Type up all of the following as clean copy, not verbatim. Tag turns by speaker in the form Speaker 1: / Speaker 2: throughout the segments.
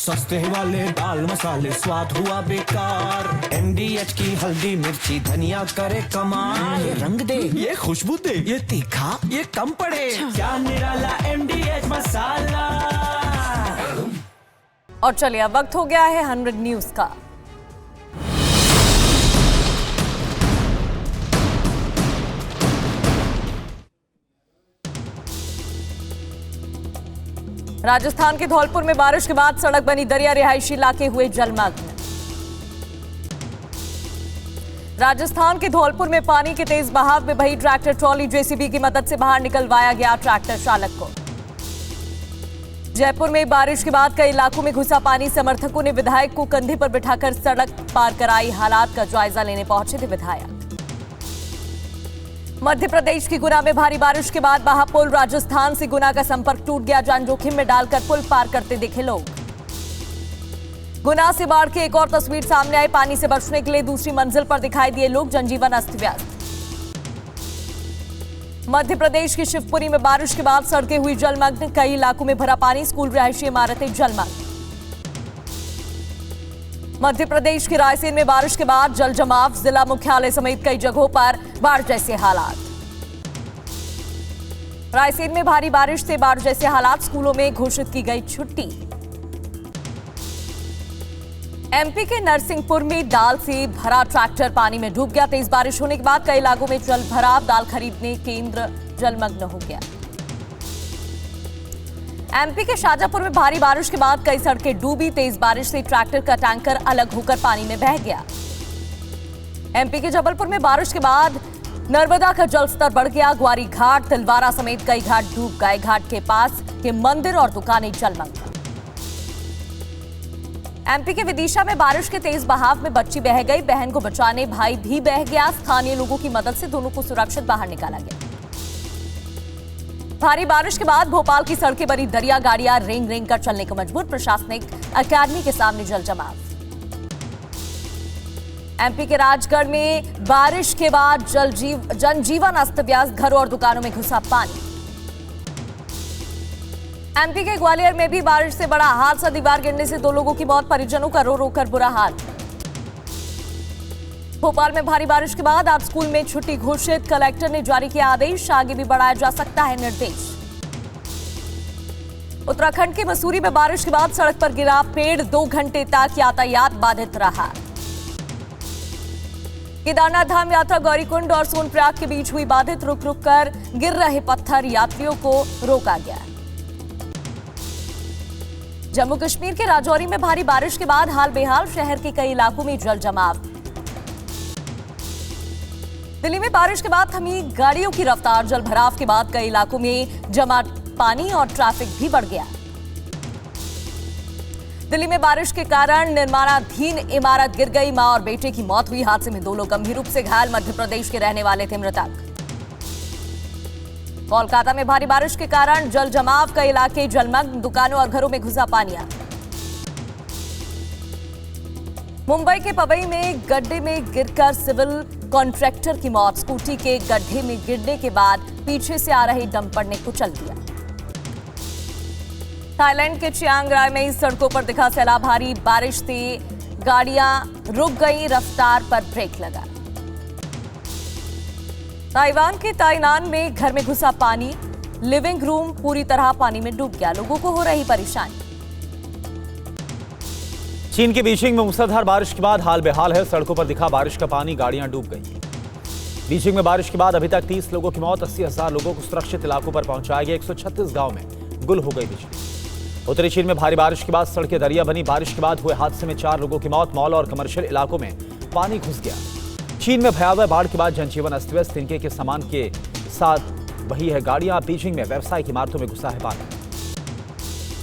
Speaker 1: सस्ते वाले दाल मसाले स्वाद हुआ बेकार। MDH की हल्दी मिर्ची धनिया करे कमाल।
Speaker 2: ये रंग दे,
Speaker 1: ये खुशबू दे,
Speaker 2: ये तीखा,
Speaker 1: ये कम पड़े। क्या निराला MDH मसाला।
Speaker 3: और चलिए अब वक्त हो गया है 100 न्यूज का। राजस्थान के धौलपुर में बारिश के बाद सड़क बनी दरिया, रिहायशी इलाके हुए जलमग्न। राजस्थान के धौलपुर में पानी के तेज बहाव में बही ट्रैक्टर ट्रॉली, JCB की मदद से बाहर निकलवाया गया ट्रैक्टर चालक को। जयपुर में बारिश के बाद कई इलाकों में घुसा पानी, समर्थकों ने विधायक को कंधे पर बिठाकर सड़क पार कराई, हालात का जायजा लेने पहुंचे थे विधायक। मध्य प्रदेश की गुना में भारी बारिश के बाद बहा पुल, राजस्थान से गुना का संपर्क टूट गया, जान जोखिम में डालकर पुल पार करते दिखे लोग। गुना से बाढ़ की एक और तस्वीर सामने आई, पानी से बचने के लिए दूसरी मंजिल पर दिखाई दिए लोग, जनजीवन अस्त व्यस्त। मध्य प्रदेश की शिवपुरी में बारिश के बाद सड़कें हुई जलमग्न, कई इलाकों में भरा पानी, स्कूल, रिहायशी इमारतें जलमग्न। मध्य प्रदेश के रायसेन में बारिश के बाद जल जमाव, जिला मुख्यालय समेत कई जगहों पर बाढ़ जैसे हालात। रायसेन में भारी बारिश से बाढ़ जैसे हालात, स्कूलों में घोषित की गई छुट्टी। MP के नरसिंहपुर में दाल से भरा ट्रैक्टर पानी में डूब गया, तेज बारिश होने के बाद कई इलाकों में जल भराव, दाल खरीदने केंद्र जलमग्न हो गया। MP के शाजापुर में भारी बारिश के बाद कई सड़कें डूबी, तेज बारिश से ट्रैक्टर का टैंकर अलग होकर पानी में बह गया। MP के जबलपुर में बारिश के बाद नर्मदा का जलस्तर बढ़ गया, ग्वारी घाट, तिलवारा समेत कई घाट डूब गए, घाट के पास के मंदिर और दुकानें जलमग्न। MP के विदिशा में बारिश के तेज बहाव में बच्ची बह गई, बहन को बचाने भाई भी बह गया, स्थानीय लोगों की मदद से दोनों को सुरक्षित बाहर निकाला गया। भारी बारिश के बाद भोपाल की सड़कें बनी दरिया, गाड़ियां रेंग रेंग कर चलने को मजबूर, प्रशासनिक अकादमी के सामने जल जमाव। MP के राजगढ़ में बारिश के बाद जनजीवन अस्त व्यस्त, घरों और दुकानों में घुसा पानी। MP के ग्वालियर में भी बारिश से बड़ा हादसा, दीवार गिरने से 2 लोगों की मौत, परिजनों का रो रो कर बुरा हाल। भोपाल में भारी बारिश के बाद आज स्कूल में छुट्टी घोषित, कलेक्टर ने जारी किया आदेश, आगे भी बढ़ाया जा सकता है निर्देश। उत्तराखंड के मसूरी में बारिश के बाद सड़क पर गिरा पेड़, 2 घंटे तक यातायात बाधित रहा। केदारनाथ धाम यात्रा गौरीकुंड और सोनप्रयाग के बीच हुई बाधित, रुक रुक कर गिर रहे पत्थर, यात्रियों को रोका गया। जम्मू कश्मीर के राजौरी में भारी बारिश के बाद हाल बेहाल, शहर के कई इलाकों में जल जमाव। दिल्ली में बारिश के बाद थमी गाड़ियों की रफ्तार, जल भराव के बाद कई इलाकों में जमा पानी और ट्रैफिक भी बढ़ गया। दिल्ली में बारिश के कारण निर्माणाधीन इमारत गिर गई, मां और बेटे की मौत हुई, हादसे में 2 लोग गंभीर रूप से घायल, मध्य प्रदेश के रहने वाले थे मृतक। कोलकाता में भारी बारिश के कारण जल जमाव, कई इलाके जलमग्न, दुकानों और घरों में घुसा पानी। मुंबई के पवई में गड्ढे में गिरकर सिविल कॉन्ट्रैक्टर की मौत, स्कूटी के गड्ढे में गिरने के बाद पीछे से आ रही डंपर ने कुचल दिया। थाईलैंड के चियांग राय में सड़कों पर दिखा सैलाब, भारी बारिश से गाड़ियां रुक गई, रफ्तार पर ब्रेक लगा। ताइवान के ताइनान में घर में घुसा पानी, लिविंग रूम पूरी तरह पानी में डूब गया, लोगों को हो रही परेशानी।
Speaker 4: चीन के बीजिंग में मूसलाधार बारिश के बाद हाल बेहाल है, सड़कों पर दिखा बारिश का पानी, गाड़ियां डूब गई। बीजिंग में बारिश के बाद अभी तक 30 लोगों की मौत, 80,000 लोगों को सुरक्षित इलाकों पर पहुंचाया गया, 136 गांव में गुल हो गई बिजली। उत्तरी चीन में भारी बारिश के बाद सड़कें दरिया बनी, बारिश के बाद हुए हादसे में 4 लोगों की मौत, मॉल और कमर्शियल इलाकों में पानी घुस गया। चीन में भयावह बाढ़ के बाद जनजीवन अस्त व्यस्त, तिनके के सामान के साथ वही है गाड़ियां, बीजिंग में व्यावसायिक इमारतों में घुसा है पानी।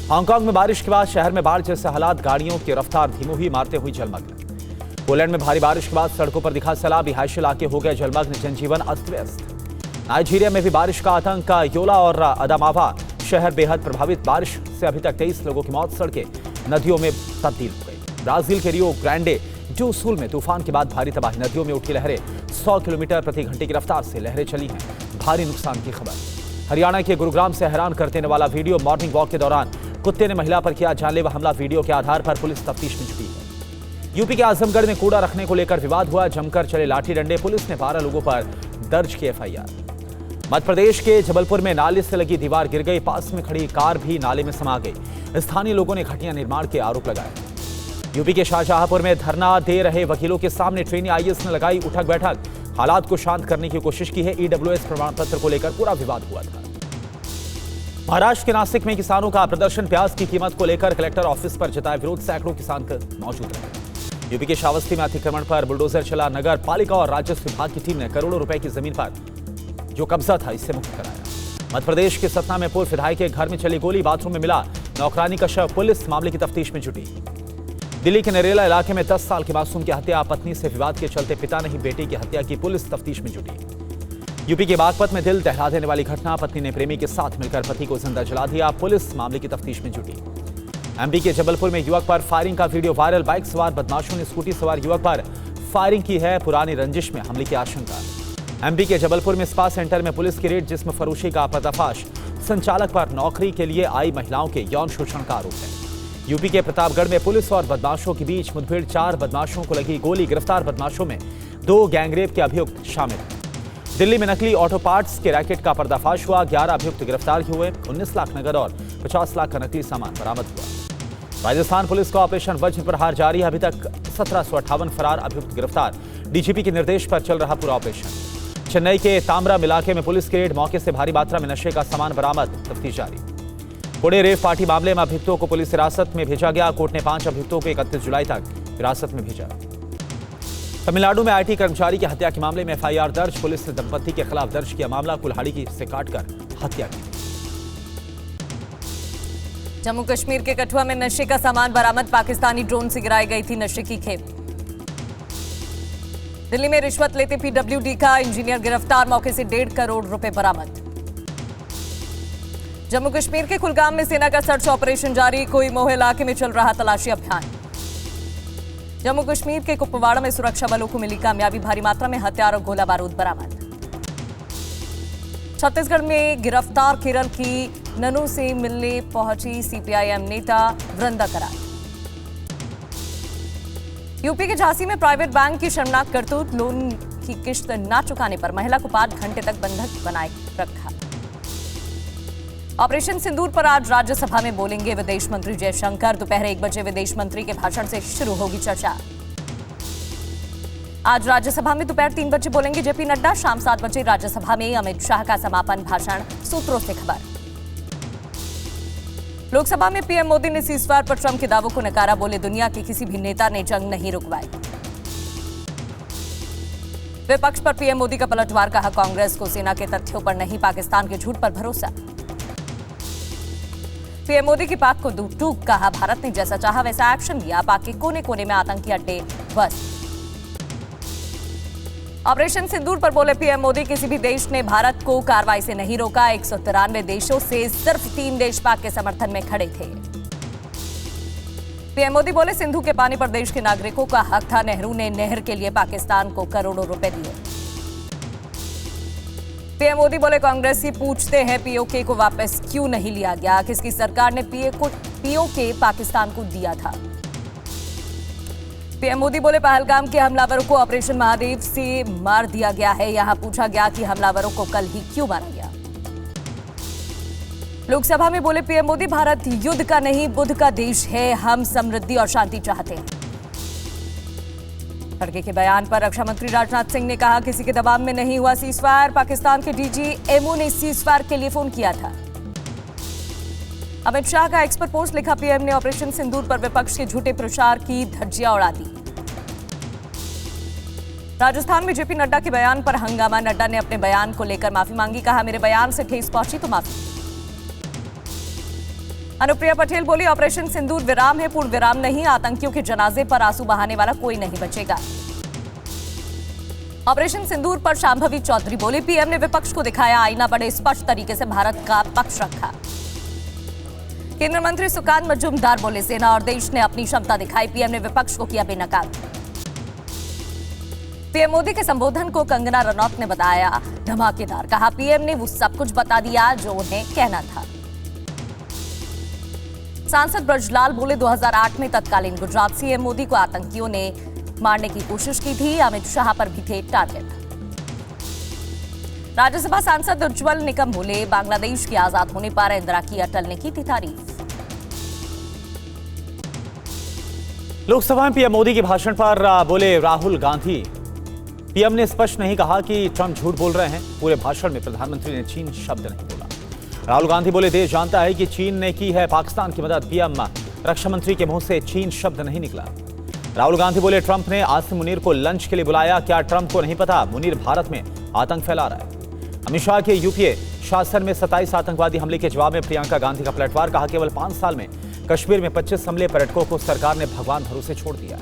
Speaker 4: हांगकांग में बारिश के बाद शहर में बाढ़ जैसे हालात, गाड़ियों की रफ्तार धीमी हुई, इमारतें हुई जलमग्न। पोलैंड में भारी बारिश के बाद सड़कों पर दिखा सैलाब, रिहायशी इलाके हो गए जलमग्न, जनजीवन अस्त व्यस्त। नाइजीरिया में भी बारिश का आतंक, योला और अदामावा शहर बेहद प्रभावित, बारिश से अभी तक 23 लोगों की मौत, सड़कें नदियों में तब्दील हो गई। ब्राजील के रियो ग्रांडे डू सुल में तूफान के बाद भारी तबाही, नदियों में उठी लहरें, 100 किलोमीटर प्रति घंटे की रफ्तार से लहरें चली हैं, भारी नुकसान की खबर। हरियाणा के गुरुग्राम से हैरान करने वाला वीडियो, मॉर्निंग वॉक के दौरान कुत्ते ने महिला पर किया जानलेवा हमला, वीडियो के आधार पर पुलिस तफ्तीश में जुटी है। यूपी के आजमगढ़ में कूड़ा रखने को लेकर विवाद हुआ, जमकर चले लाठी डंडे, पुलिस ने 12 लोगों पर दर्ज की एफआईआर। मध्य प्रदेश के जबलपुर में नाले से लगी दीवार गिर गई, पास में खड़ी कार भी नाले में समा गई। स्थानीय लोगों ने घटिया निर्माण के आरोप लगाए। यूपी के शाहजहांपुर में धरना दे रहे वकीलों के सामने ट्रेनी आईएएस ने लगाई उठक बैठक, हालात को शांत करने की कोशिश की है। ईडब्ल्यूएस प्रमाण पत्र को लेकर पूरा विवाद हुआ था। महाराष्ट्र के नासिक में किसानों का प्रदर्शन, प्याज की कीमत को लेकर कलेक्टर ऑफिस पर जताया विरोध, सैकड़ों किसान मौजूद रहे। यूपी के श्रावस्ती में अतिक्रमण पर बुलडोजर चला, नगर पालिका और राजस्व विभाग की टीम ने करोड़ों रुपए की जमीन पर जो कब्जा था इससे मुक्त कराया। मध्य प्रदेश के सतना में पूर्व विधायक के घर में चली गोली, बाथरूम में मिला नौकरानी का शव, पुलिस मामले की तफ्तीश में जुटी। दिल्ली के नरेला इलाके में 10 साल के मासूम की हत्या, पत्नी से विवाद के चलते पिता ने ही बेटी की हत्या की, पुलिस तफ्तीश में जुटी। यूपी के बागपत में दिल दहला देने वाली घटना, पत्नी ने प्रेमी के साथ मिलकर पति को जिंदा जला दिया, पुलिस मामले की तफ्तीश में जुटी। एमपी के जबलपुर में युवक पर फायरिंग का वीडियो वायरल, बाइक सवार बदमाशों ने स्कूटी सवार युवक पर फायरिंग की है, पुरानी रंजिश में हमले की आशंका। एमपी के जबलपुर में स्पा सेंटर में पुलिस की रेड, जिस्म फरोशी का पर्दाफाश, संचालक पर नौकरी के लिए आई महिलाओं के यौन शोषण का आरोप है। यूपी के प्रतापगढ़ में पुलिस और बदमाशों के बीच मुठभेड़, 4 बदमाशों को लगी गोली, गिरफ्तार बदमाशों में 2 गैंगरेप के अभियुक्त शामिल। दिल्ली में नकली ऑटो पार्ट्स के रैकेट का पर्दाफाश हुआ, 11 अभियुक्त गिरफ्तार हुए, 19 लाख नगद और 50 लाख का नकली सामान बरामद हुआ। राजस्थान पुलिस का ऑपरेशन वज्र प्रहार जारी, अभी तक 1758 फरार अभियुक्त गिरफ्तार, डीजीपी के निर्देश पर चल रहा पूरा ऑपरेशन। चेन्नई के तामरा इलाके में पुलिस की रेड, मौके से भारी मात्रा में नशे का सामान बरामद, तफ्तीश जारी। पुणे रेव पार्टी मामले में अभियुक्तों को पुलिस हिरासत में भेजा गया, कोर्ट ने 5 अभियुक्तों को 31 जुलाई तक हिरासत में भेजा। तमिलनाडु में आईटी कर्मचारी की हत्या के मामले में एफआईआर दर्ज, पुलिस ने दंपति के खिलाफ दर्ज किया मामला, कुल्हाड़ी से काटकर हत्या की।
Speaker 3: जम्मू कश्मीर के कठुआ में नशे का सामान बरामद, पाकिस्तानी ड्रोन से गिराई गई थी नशे की खेप। दिल्ली में रिश्वत लेते पीडब्ल्यूडी का इंजीनियर गिरफ्तार, मौके से 1.5 करोड़ रुपए बरामद। जम्मू कश्मीर के कुलगाम में सेना का सर्च ऑपरेशन जारी, कोई मोह इलाके में चल रहा तलाशी अभियान। जम्मू कश्मीर के कुपवाड़ा में सुरक्षा बलों को मिली कामयाबी, भारी मात्रा में हथियार और गोला बारूद बरामद। छत्तीसगढ़ में गिरफ्तार केरल की ननू से मिलने पहुंची सीपीआईएम नेता वृंदा करार। यूपी के झांसी में प्राइवेट बैंक की शर्मनाक करतूत, लोन की किश्त न चुकाने पर महिला को 5 घंटे तक बंधक बनाए रखा। ऑपरेशन सिंदूर पर आज राज्यसभा में बोलेंगे विदेश मंत्री जयशंकर, दोपहर 1 बजे विदेश मंत्री के भाषण से शुरू होगी चर्चा। आज राज्यसभा में दोपहर 3 बजे बोलेंगे जेपी नड्डा, शाम 7 बजे राज्यसभा में अमित शाह का समापन भाषण, सूत्रों से खबर। लोकसभा में पीएम मोदी ने सीजफायर पर ट्रंप के दावों को नकारा, बोले दुनिया के किसी भी नेता ने जंग नहीं रुकवाई। विपक्ष पर पीएम मोदी का पलटवार, कहा कांग्रेस को सेना के तथ्यों पर नहीं पाकिस्तान के झूठ पर भरोसा। पीएम मोदी की पाक को टूक, कहा भारत ने जैसा चाहा वैसा एक्शन लिया, पाक के कोने कोने में आतंकी अड्डे बस। ऑपरेशन सिंदूर पर बोले पीएम मोदी, किसी भी देश ने भारत को कार्रवाई से नहीं रोका, 193 देशों से सिर्फ 3 देश पाक के समर्थन में खड़े थे। पीएम मोदी बोले सिंधु के पानी पर देश के नागरिकों का हक था, नेहरू ने नहर के लिए पाकिस्तान को करोड़ों रुपए दिए। पीएम मोदी बोले कांग्रेसी पूछते हैं पीओके को वापस क्यों नहीं लिया गया, किसकी सरकार ने पीओके पाकिस्तान को दिया था। पीएम मोदी बोले पहलगाम के हमलावरों को ऑपरेशन महादेव से मार दिया गया है, यहां पूछा गया कि हमलावरों को कल ही क्यों मारा गया। लोकसभा में बोले पीएम मोदी, भारत युद्ध का नहीं बुद्ध का देश है, हम समृद्धि और शांति चाहते हैं। खड़गे के बयान पर रक्षा मंत्री राजनाथ सिंह ने कहा किसी के दबाव में नहीं हुआ सीजफायर, पाकिस्तान के डीजीएमओ ने सीजफायर के लिए फोन किया था। अमित शाह का एक्स पर पोस्ट लिखा, पीएम ने ऑपरेशन सिंदूर पर विपक्ष के झूठे प्रचार की धज्जियां उड़ा दी। राजस्थान में जेपी नड्डा के बयान पर हंगामा, नड्डा ने अपने बयान को लेकर माफी मांगी, कहा मेरे बयान से ठेस पहुंची तो माफी। अनुप्रिया पटेल बोली ऑपरेशन सिंदूर विराम है, पूर्ण विराम नहीं, आतंकियों के जनाजे पर आंसू बहाने वाला कोई नहीं बचेगा। ऑपरेशन सिंदूर पर शांभवी चौधरी बोली पीएम ने विपक्ष को दिखाया आईना, बड़े स्पष्ट तरीके से भारत का पक्ष रखा। केंद्रीय मंत्री सुकांत मजूमदार बोले सेना और देश ने अपनी क्षमता दिखाई, पीएम ने विपक्ष को किया बेनकाब। पीएम मोदी के संबोधन को कंगना रनौत ने बताया धमाकेदार, कहा पीएम ने वो सब कुछ बता दिया जो उन्हें कहना था। सांसद ब्रजलाल बोले 2008 में तत्कालीन गुजरात सीएम मोदी को आतंकियों ने मारने की कोशिश की थी। अमित शाह पर भी थे टारगेट। राज्यसभा सांसद उज्जवल निकम बोले बांग्लादेश के आजाद होने पर इंदिरा की अटल ने की थी तारीफ।
Speaker 4: लोकसभा में पीएम मोदी के भाषण पर बोले राहुल गांधी। पीएम ने स्पष्ट नहीं कहा कि ट्रंप झूठ बोल रहे हैं। पूरे भाषण में प्रधानमंत्री ने चीन शब्द नहीं बोला। राहुल गांधी बोले देश जानता है कि चीन ने की है पाकिस्तान की मदद। पीएम रक्षा मंत्री के मुंह से चीन शब्द नहीं निकला। राहुल गांधी बोले ट्रंप ने आसिम मुनीर को लंच के लिए बुलाया। क्या ट्रंप को नहीं पता मुनीर भारत में आतंक फैला रहा है। अमित शाह के यूपीए शासन में 27 आतंकवादी हमले के जवाब में प्रियंका गांधी का पलटवार। कहा केवल 5 साल में कश्मीर में 25 हमले, पर्यटकों को सरकार ने भगवान भरोसे छोड़ दिया।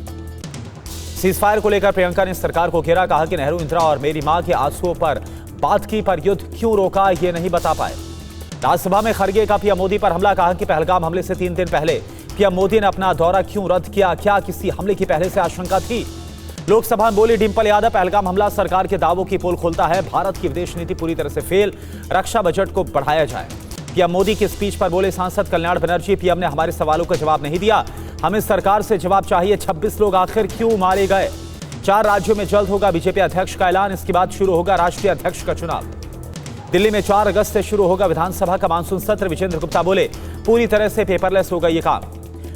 Speaker 4: सीज फायर को लेकर प्रियंका ने सरकार को घेरा। कहा कि नेहरू, इंदिरा और मेरी मां के आंसुओं पर बात की, पर युद्ध क्यों रोका ये नहीं बता पाए। राज्यसभा में खड़गे का पीएम मोदी पर हमला। कहा कि पहलगाम हमले से 3 दिन पहले पीएम मोदी ने अपना दौरा क्यों रद्द किया। क्या किसी हमले की पहले से आशंका थी। लोकसभा में बोली डिंपल यादव पहलगाम हमला सरकार के दावों की पोल खोलता है। भारत की विदेश नीति पूरी तरह से फेल। रक्षा बजट को बढ़ाया जाए। पीएम मोदी की स्पीच पर बोले सांसद कल्याण बनर्जी पीएम ने हमारे सवालों का जवाब नहीं दिया। हमें सरकार से जवाब चाहिए। 26 लोग आखिर क्यों मारे गए। 4 राज्यों में जल्द होगा बीजेपी अध्यक्ष का ऐलान। इसके बाद शुरू होगा राष्ट्रीय अध्यक्ष का चुनाव। दिल्ली में 4 अगस्त से शुरू होगा विधानसभा का मानसून सत्र। विजेंद्र गुप्ता बोले पूरी तरह से पेपरलेस होगा ये काम।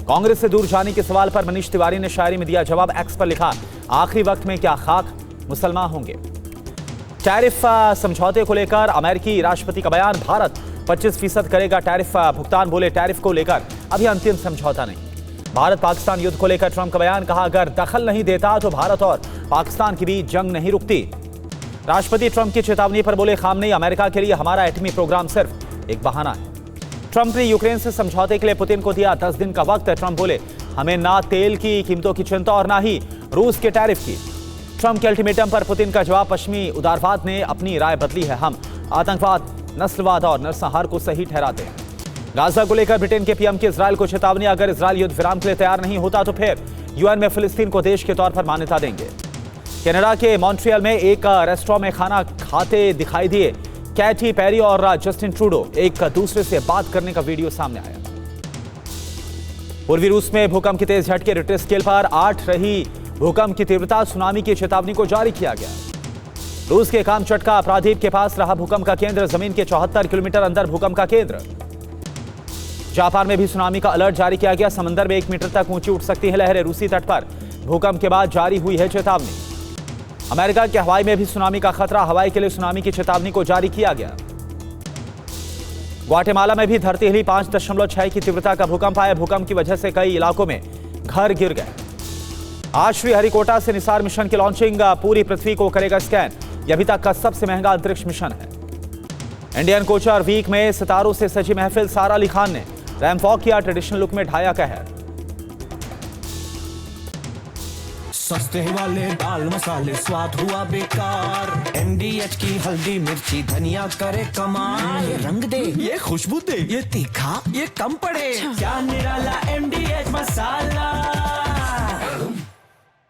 Speaker 4: कांग्रेस से दूर जाने के सवाल पर मनीष तिवारी ने शायरी में दिया जवाब। एक्स पर लिखा आखिरी वक्त में क्या खाक मुसलमान होंगे। टैरिफ समझौते को लेकर अमेरिकी राष्ट्रपति का बयान। भारत 25% करेगा टैरिफ भुगतान। बोले टैरिफ को लेकर अभी अंतिम समझौता नहीं। भारत पाकिस्तान युद्ध को लेकर ट्रंप का बयान। कहा अगर दखल नहीं देता तो भारत और पाकिस्तान के बीच जंग नहीं रुकती। राष्ट्रपति ट्रंप की चेतावनी पर बोले खामनेई अमेरिका के लिए हमारा एटमी प्रोग्राम सिर्फ एक बहाना है। ट्रंप ने यूक्रेन से समझौते के लिए पुतिन को दिया 10 दिन का वक्त। ट्रंप बोले हमें ना तेल की कीमतों की चिंता और ना ही रूस के टैरिफ की। ट्रंप के अल्टीमेटम पर पुतिन का जवाब। पश्चिमी उदारवाद ने अपनी राय बदली है। हम आतंकवाद, नस्लवाद और नरसंहार को सही ठहराते हैं। गाजा को लेकर ब्रिटेन के पीएम की इजरायल को चेतावनी। अगर इजरायल युद्ध विराम के लिए तैयार नहीं होता तो फिर यूएन में फिलिस्तीन को देश के तौर पर मान्यता देंगे। कनाडा के मॉन्ट्रियल में एक रेस्टोरेंट में खाना खाते दिखाई दिए कैटी पेरी और जस्टिन ट्रूडो। एक दूसरे से बात करने का वीडियो सामने आया। पूर्वी रूस में भूकंप के तेज झटके। रिक्टर स्केल पर 8 रही भूकंप की तीव्रता। सुनामी की चेतावनी को जारी किया गया। रूस के कामचटका प्रायद्वीप के पास रहा भूकंप का केंद्र। जमीन के 74 किलोमीटर अंदर भूकंप का केंद्र। जापान में भी सुनामी का अलर्ट जारी किया गया। समंदर में 1 मीटर तक ऊंची उठ सकती है लहरें। रूसी तट पर भूकंप के बाद जारी हुई है चेतावनी। अमेरिका के हवाई में भी सुनामी का खतरा। हवाई के लिए सुनामी की चेतावनी को जारी किया गया। ग्वाटेमाला में भी धरती हिली। 5.6 की तीव्रता का भूकंप आया। भूकंप की वजह से कई इलाकों में घर गिर गए। आज श्रीहरिकोटा से निसार मिशन की लॉन्चिंग। पूरी पृथ्वी को करेगा स्कैन। यह अभी तक का सबसे महंगा अंतरिक्ष मिशन है। इंडियन कोचर वीक में सितारों से सजी महफिल। सारा अली खान ने रैंप वॉक किया। ट्रेडिशनल लुक में ढाया कहर।
Speaker 1: सस्ते वाले दाल मसाले स्वाद हुआ बेकार। MDH की हल्दी मिर्ची धनिया करे कमाल। ये रंग दे, ये खुशबू दे, ये तीखा, ये कम पड़े। क्या निराला MDH मसाला।